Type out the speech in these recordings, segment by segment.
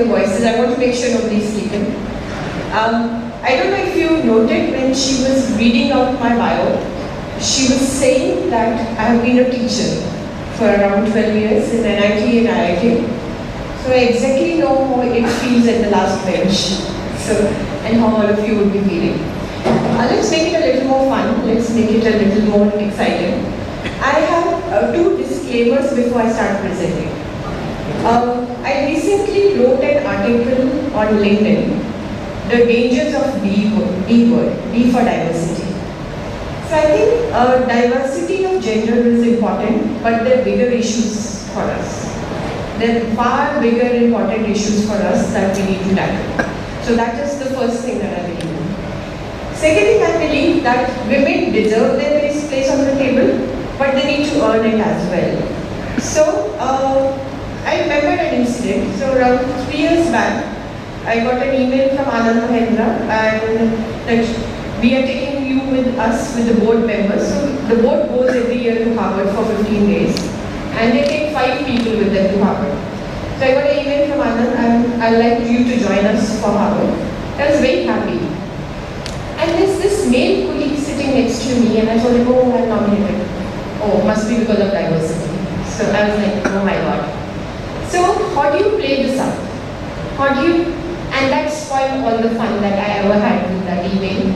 voices. I want to make sure nobody's sleeping. I don't know if you noted when she was reading out my bio, she was saying that I have been a teacher for around 12 years in NIT and IIT. So I exactly know how it feels at the last bench. And how all of you would be feeling. Let's make it a little more fun. Let's make it a little more exciting. I have 2 disclaimers before I start presenting. I recently wrote an article on LinkedIn, The Dangers of D word, D for diversity. So I think diversity of gender is important, but there are bigger issues for us. There are far bigger important issues for us that we need to tackle. So that is the first thing that I believe in. Second thing, I believe that women deserve their place on the table, but they need to earn it as well. So I remember an incident. So around 3 years back, I got an email from Anand Mahendra and that we are taking you with us with the board members. So the board goes every year to Harvard for 15 days and they take 5 people with them to Harvard. So I got an email from Anand and I'd like you to join us for Harvard. I was very happy. And there's this male colleague sitting next to me and I told him, oh, I'm nominated. Oh, must be because of diversity. So I was like, oh my God. So how do you play this up? And that spoiled all the fun that I ever had with that email.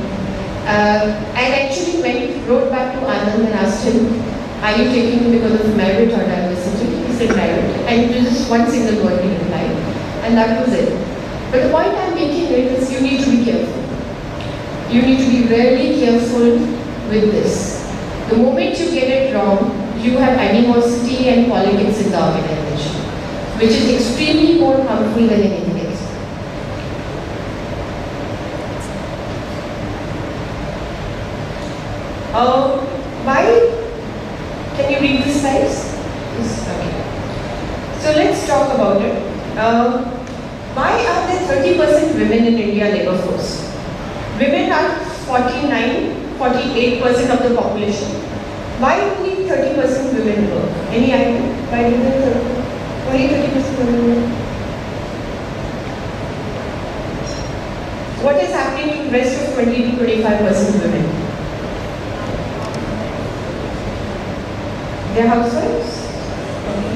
I actually wrote back to Anand and asked him, are you taking me because of merit or diversity? He said merit. And it was just one single word he replied. And that was it. But the point I'm making is you need to be careful. You need to be really careful with this. The moment you get it wrong, you have animosity and politics in the organization, which is extremely more harmful than anything else. Why? Can you read the slides? Yes, okay. So let's talk about it. Why are there 30% women in India labor force? Women are 48% of the population. Why only 30% women work? Any idea? Why do only 30% women work? What is happening to the rest of 20 to 25% women? They're housewives? Okay.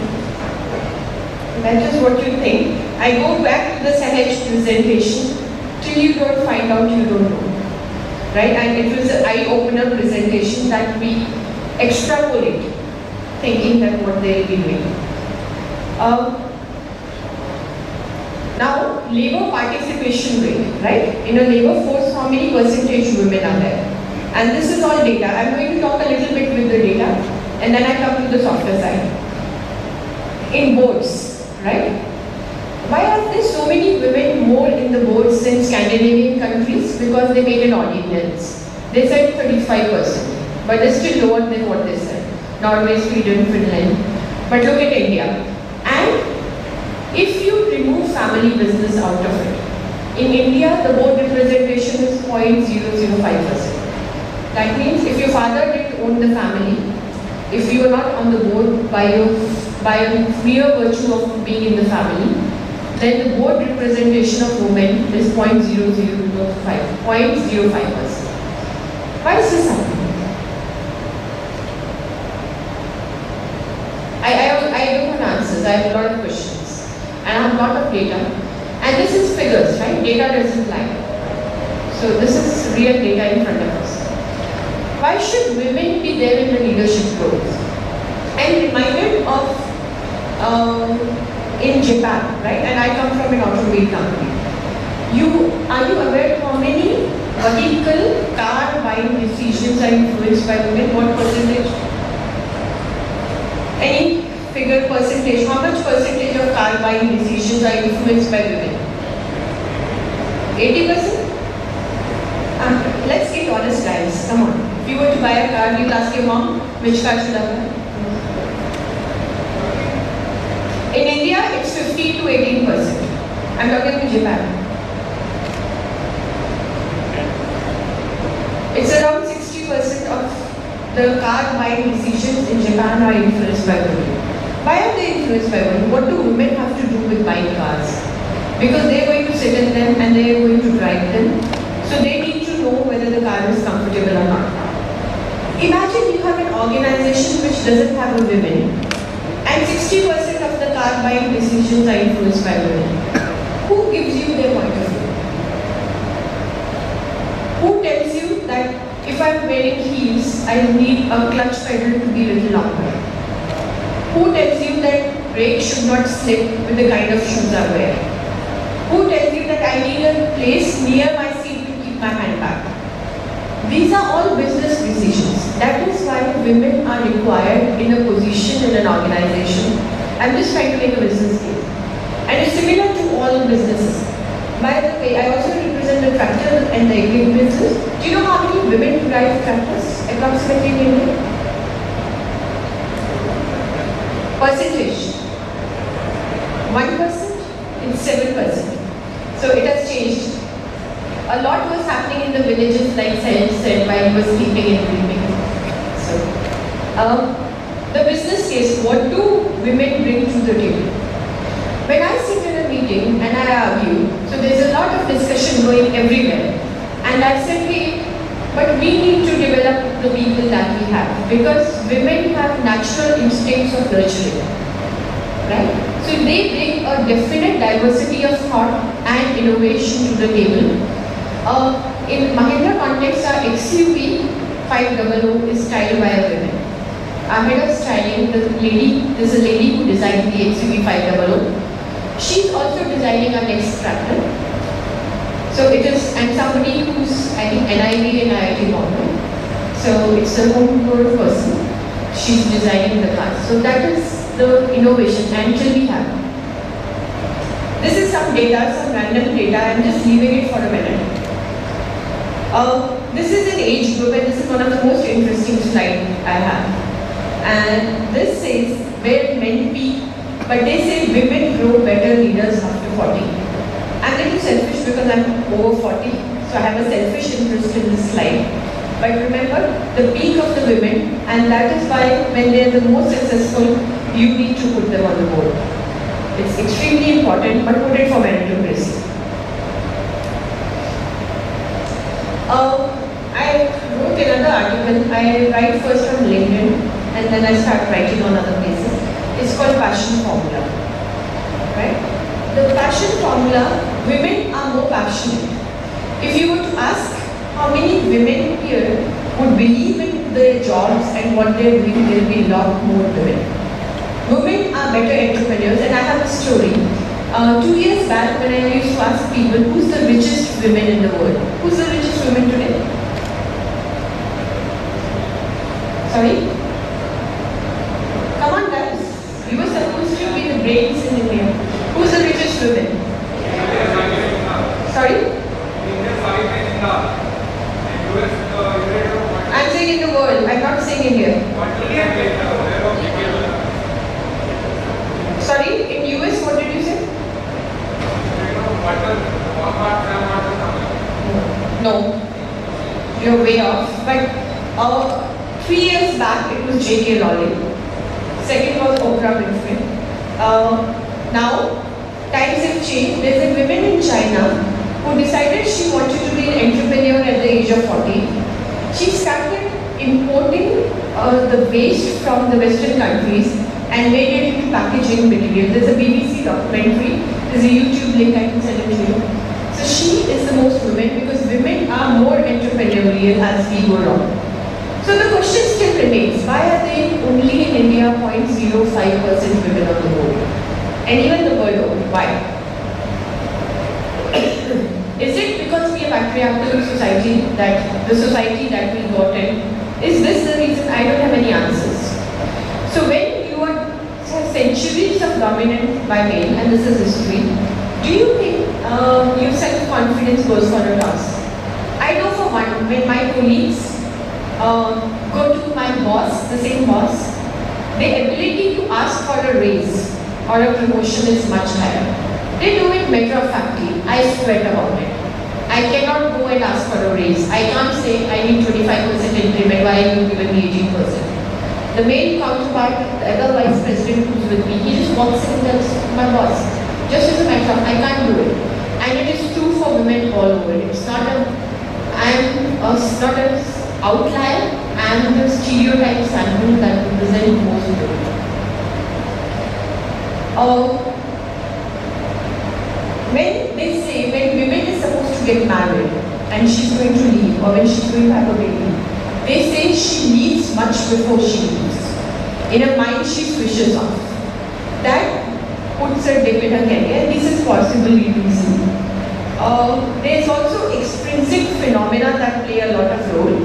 That is what you think. I go back to the Sahaj presentation. Till you don't find out, you don't know. Right? And it was an eye-opener presentation that we extrapolate, thinking that what they'll be doing. Now, labor participation rate, right? In a labor force, how many percentage women are there? And this is all data. I'm going to talk a little bit with the data, and then I come to the softer side. In boards, right? Why are there so many women more in the boards than Scandinavian countries? Because they made an ordinance. They said 35%, but it's still lower than what they said. Norway, Sweden, Finland. But look at India. And if you remove family business out of it, in India the board representation is 0.005%. That means if your father didn't own the family, if you are not on the board by mere virtue of being in the family, then the board representation of women is 0.005%. Why is this happening? I don't have answers. I have a lot of questions. And I have a lot of data. And this is figures, right? Data doesn't lie. So this is real data in front of us. Why should women be there in the leadership roles? I'm reminded of in Japan, right? And I come from an automobile company. Are you aware how many vehicle car buying decisions are influenced by women? What percentage? Any figure percentage? How much percentage of car buying decisions are influenced by women? 80%? Let's get honest, guys. Come on. If you were to buy a car, you'll ask your mom, which car should I buy? In India, it's 15 to 18%. I'm talking in Japan. It's around 60% of the car buying decisions in Japan are influenced by women. Why are they influenced by women? What do women have to do with buying cars? because they're going to sit in them and they're going to drive them. So they need to know whether the car is comfortable or not. Imagine you have an organization which doesn't have a women, and 60% of the car buying decisions are influenced by women. Who gives you their point of view? Who tells you that if I'm wearing heels, I need a clutch pedal to be a little longer? Who tells you that brakes should not slip with the kind of shoes I wear? Who tells you that I need a place near my seat to keep my handbag? These are all business decisions. That is why women are required in a position in an organization. I'm just trying to make a business case. And it's similar to all businesses. By the way, I also represent the tractor and the agri business. Do you know how many women drive tractors approximately in India? Percentage. 1%, it's 7%. So it has changed. A lot was happening in the villages, like Sahil said, while he was sleeping and dreaming. So, the business case, what do women bring to the table? When I sit in a meeting and I argue, so there's a lot of discussion going everywhere, and I say, but we need to develop the people that we have, because women have natural instincts of nurturing, right? So they bring a definite diversity of thought and innovation to the table. In Mahindra context, our XUV 500 is styled by a woman. Our head of styling, there's a lady who designed the XUV 500. She's also designing our next tractor. So it is, and somebody who's, I think, NIV and IIT Bombay. So it's a homegrown person. She's designing the car. So that is the innovation, and till we have. This is some data, some random data. I'm just leaving it for a minute. This is an age group, and this is one of the most interesting slides I have. And this says where men peak, but they say women grow better leaders after 40. I'm a little selfish because I'm over 40, so I have a selfish interest in this slide. But remember, the peak of the women, and that is why when they are the most successful, you need to put them on the board. It's extremely important, but put it for meritocracy. I wrote another article. I write first on LinkedIn and then I start writing on other places. It's called Passion Formula. Right? The passion formula, women are more passionate. If you were to ask how many women here would believe in their jobs and what they're doing, there will be a lot more women. Women are better entrepreneurs, and I have a story. 2 years back, when I used to ask people, who's the richest women in the world? Who's the richest woman today? Sorry? Come on guys. You were supposed to be the brains in India. Who's the richest woman? Sorry? I'm saying in the world. I'm not saying India. Sorry? In US, what did you say? No, you're way off. But 3 years back, it was J.K. Rowling. Second was Oprah Winfrey. Now, times have changed. There's a woman in China who decided she wanted to be an entrepreneur at the age of 40. She started importing the waste from the Western countries and made it into packaging material. There's a BBC documentary. There's a YouTube link, I can send it to you. So she is the most women because women are more entrepreneurial as we go along. So the question still remains, why are they only in India 0.05% women on the board? And even the world over, why? Is it because we are patriarchal society, that the society that we got in? Is this the reason? I don't have any answers. So when you are centuries of dominance by male, and this is history, do you think your self-confidence goes for a toss? I know for one, when my colleagues go to my boss, the same boss, the ability to ask for a raise or a promotion is much higher. They do it matter of factly. I sweat about it. I cannot go and ask for a raise. I can't say I need 25% increment, why are you giving me 18%? The male counterpart, the other vice president who's with me, he just walks in and tells my boss, just as a matter of, I can't do it. women all over. It's not not an outlier, and the stereotype sample that represent most women. When they say when women is supposed to get married and she's going to leave, or when she's going to have a baby, they say she leaves much before she leaves. In her mind, she switches off. That puts a dip in her career, and this is possibly reason. There's also extrinsic phenomena that play a lot of role.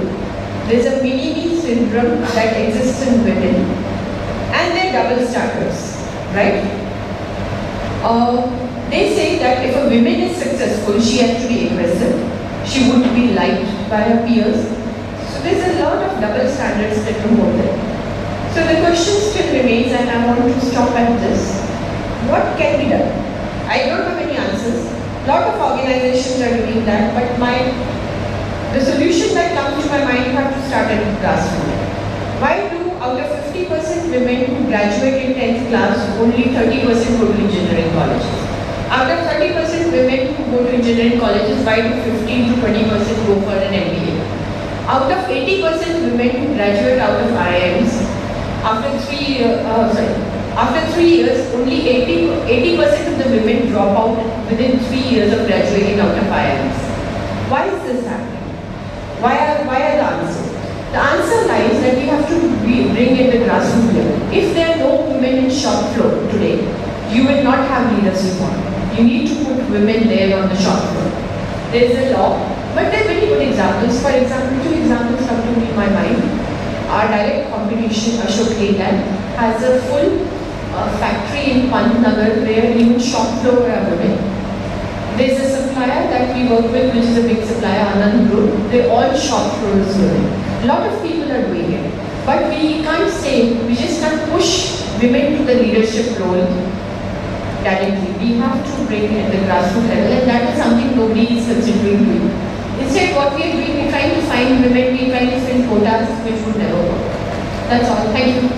There's a mini-me syndrome that exists in women, and there are double standards, right? They say that if a woman is successful, she has to be aggressive. She would be liked by her peers. So there's a lot of double standards that come over there. So the question still remains, and I want to stop at this. What can be done? I don't have any answers. A lot of organizations are doing that, but the solution that comes to my mind have to start at grassroots. Why do out of 50% women who graduate in 10th class, only 30% go to engineering colleges? Out of 30% women who go to engineering colleges, why do 15 to 20% go for an MBA? Out of 80% women who graduate out of IIMs, after 3 years, only 80% of the women drop out within 3 years of graduating out of IIMs. Why is this happening? Why are the answers? The answer lies that we have to bring in the grassroots level. If there are no women in shop floor today, you will not have leadership on. You need to put women there on the shop floor. There is a law, but there are very good examples. For example, 2 examples come to me in my mind. Our direct competition, Ashok Leyland, has a full factory in Pantnagar where even shop floor are women. There's a supplier that we work with, which is a big supplier, Anand Group. They're all shop floors women. A lot of people are doing it. But we can't say, we just can't push women to the leadership role directly. We have to bring at the grassroots level, and that is something nobody is considering doing. Instead, what we are doing, we're trying to find women, we're trying to fill quotas, which would never work. That's all. Thank you.